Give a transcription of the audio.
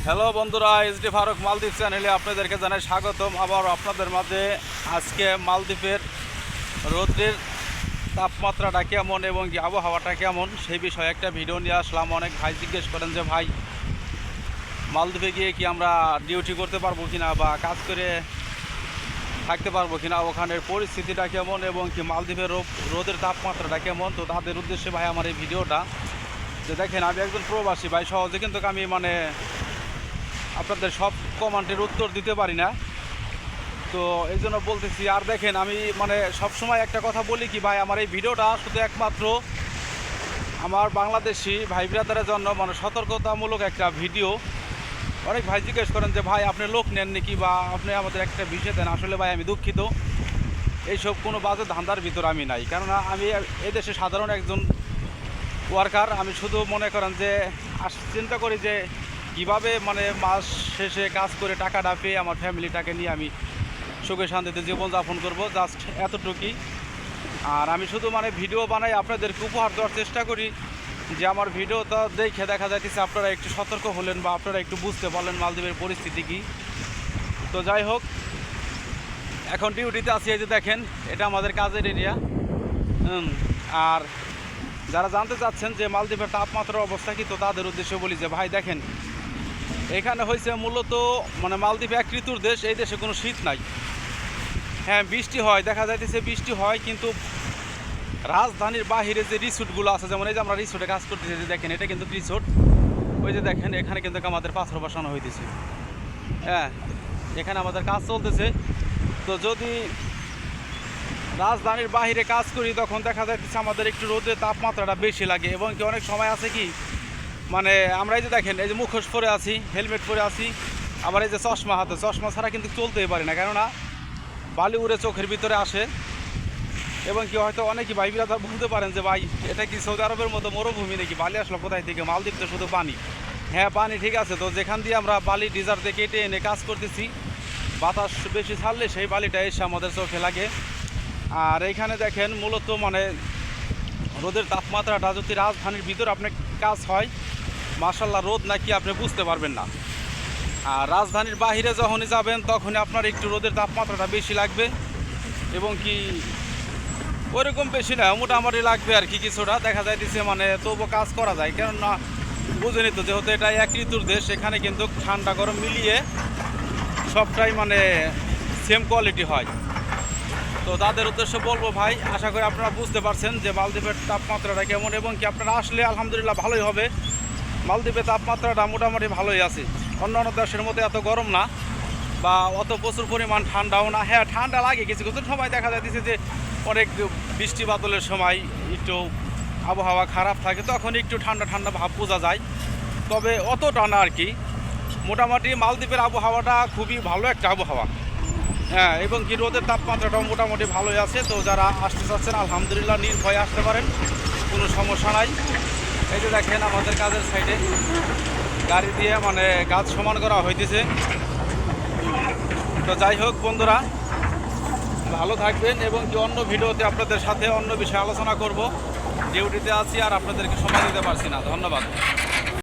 Hello বন্ধুরা, SD Faruk মালদ্বীপ চ্যানেলে আপনাদেরকে জানাই স্বাগতম। আবার আপনাদের মাঝে আজকে মালদ্বীপের রৌদ্রের তাপমাত্রাটা কেমন এবং কি আবহাওয়াটা কেমন সেই বিষয়ে একটা ভিডিও নিয়ে আসলাম। অনেক ভাই জিজ্ঞেস করেন যে ভাই মালদ্বীপে গিয়ে কি আমরা ডিউটি করতে পারবো কিনা বা কাজ করে থাকতে পারবো কিনা, ওখানের পরিস্থিতিটা কেমন এবং কি মালদ্বীপের রোদের তাপমাত্রাটা কেমন। তো তাদের উদ্দেশ্যে ভাই আমার এই ভিডিওটা যে দেখেন, আমি একজন প্রবাসী ভাই, সহজে কিন্তু আমি আপনাদের সব কমেন্টের উত্তর দিতে পারি না। তো এই জন্য বলতেছি। আর দেখেন, আমি সবসময় একটা কথা বলি কি ভাই, আমার এই ভিডিওটা শুধু একমাত্র আমার বাংলাদেশি ভাই ব্রাদারের জন্য সতর্কতামূলক একটা ভিডিও। অনেক ভাই জিজ্ঞেস করেন যে ভাই আপনি লোক নেন নাকি বা আপনি আমাদের একটা বিষয় দেন। আসলে ভাই আমি দুঃখিত, এইসব কোনো বাজে ধান্দার ভিতর আমি নাই। কেননা আমি এদেশে সাধারণ একজন ওয়ার্কার। আমি শুধু মনে করেন যে চিন্তা করি যে কীভাবে মাস শেষে কাজ করে টাকাটা পেয়ে আমার ফ্যামিলিটাকে নিয়ে আমি সুখে শান্তিতে জীবনযাপন করব, জাস্ট এতটুকুই। আর আমি শুধু ভিডিও বানাই, আপনাদেরকে উপহার দেওয়ার চেষ্টা করি যে আমার ভিডিওটা দেখে দেখা যাইতেছে আপনারা একটু সতর্ক হলেন বা আপনারা একটু বুঝতে পারলেন মালদ্বীপের পরিস্থিতি কী। তো যাই হোক, এখন ডিউটিতে আছি। এই যে দেখেন, এটা আমাদের কাজের এরিয়া। আর যারা জানতে চাচ্ছেন যে মালদ্বীপের তাপমাত্রার অবস্থা কী, তো তাদের উদ্দেশ্যে বলি যে ভাই দেখেন, এখানে হয়েছে মূলত মালদ্বীপ এক ঋতুর দেশ। এই দেশে কোনো শীত নাই। হ্যাঁ, বৃষ্টি হয়, দেখা যাইতেছে বৃষ্টি হয়, কিন্তু রাজধানীর বাহিরে যে রিসোর্টগুলো আছে, যেমন এই যে আমরা রিসোর্টে কাজ করতেছি, যে দেখেন এটা কিন্তু রিসোর্ট। ওই যে দেখেন, এখানে কিন্তু আমাদের পাথর বসানো হইতেছে। হ্যাঁ, এখানে আমাদের কাজ চলতেছে। তো যদি রাজধানীর বাহিরে কাজ করি, তখন দেখা যাইতেছে আমাদের একটু রোদের তাপমাত্রাটা বেশি লাগে। এবং কি অনেক সময় আছে কি আমরা এই যে দেখেন, এই যে মুখোশ পরে আছি, হেলমেট পরে আছি, আবার এই যে চশমা হাতে, চশমা ছাড়া কিন্তু চলতেই পারি না, কেননা বালি উড়ে চোখের ভিতরে আসে। এবং কি হয়তো অনেকেই ভাই বিরাদার বলতে পারেন যে ভাই এটা কি সৌদি আরবের মতো মরুভূমি নাকি, বালি আসলো কোথায় থেকে? মালদ্বীপ তো শুধু পানি। হ্যাঁ, পানি ঠিক আছে। তো যেখান দিয়ে আমরা বালি ডিজার দিয়ে কেটে এনে কাজ করতেছি, বাতাস বেশি ছাড়লে সেই বালিটা এসে আমাদের চোখে লাগে। আর এইখানে দেখেন, মূলত রোদের তাপমাত্রাটা যদি রাজধানীর ভিতরে আপনার কাজ হয়, মাশাল্লাহ রোদ নাকি আপনি বুঝতে পারবেন না। আর রাজধানীর বাহিরে যখনই যাবেন, তখনই আপনার একটু রোদের তাপমাত্রাটা বেশি লাগবে। এবং কি ওইরকম বেশি না, মোটামুটি লাগবে আর কি কিছুটা। দেখা যাইতেছে তবুও কাজ করা যায়, কেননা বুঝেনি তো, যেহেতু এটা এক ঋতুর দেশ, এখানে কিন্তু ঠান্ডা গরম মিলিয়ে সবটাই সেম কোয়ালিটি হয়। তো তাদের উদ্দেশ্যে বলবো ভাই, আশা করি আপনারা বুঝতে পারছেন যে মালদ্বীপের তাপমাত্রাটা কেমন। এবং কি আপনারা আসলে আলহামদুলিল্লাহ ভালোই হবে। মালদ্বীপের তাপমাত্রাটা মোটামুটি ভালোই আছে। অন্যান্য দেশের মধ্যে এত গরম না বা অত প্রচুর পরিমাণ ঠান্ডাও না। হ্যাঁ, ঠান্ডা লাগে কিছু কিছু সময়, দেখা যাচ্ছে যে অনেক বৃষ্টি বাদলের সময় একটু আবহাওয়া খারাপ থাকে, তখন একটু ঠান্ডা ঠান্ডা ভাব বোঝা যায়। তবে অতটা না আর কি। মোটামুটি মালদ্বীপের আবহাওয়াটা খুবই ভালো একটা আবহাওয়া। হ্যাঁ, এবং কি রোদের তাপমাত্রাটাও মোটামুটি ভালোই আছে। তো যারা আসতে চাচ্ছেন আলহামদুলিল্লাহ নির্ভয়ে আসতে পারেন, কোনো সমস্যা নাই। এই যে দেখেন, আমাদের কাজের সাইডে গাড়ি দিয়ে গাছ সমান করা হইতেছে। তো যাই হোক বন্ধুরা, ভালো থাকবেন। এবং কি অন্য ভিডিওতে আপনাদের সাথে অন্য বিষয়ে আলোচনা করব। ডিউটিতে আছি আর আপনাদেরকে সময় দিতে পারছি না। ধন্যবাদ।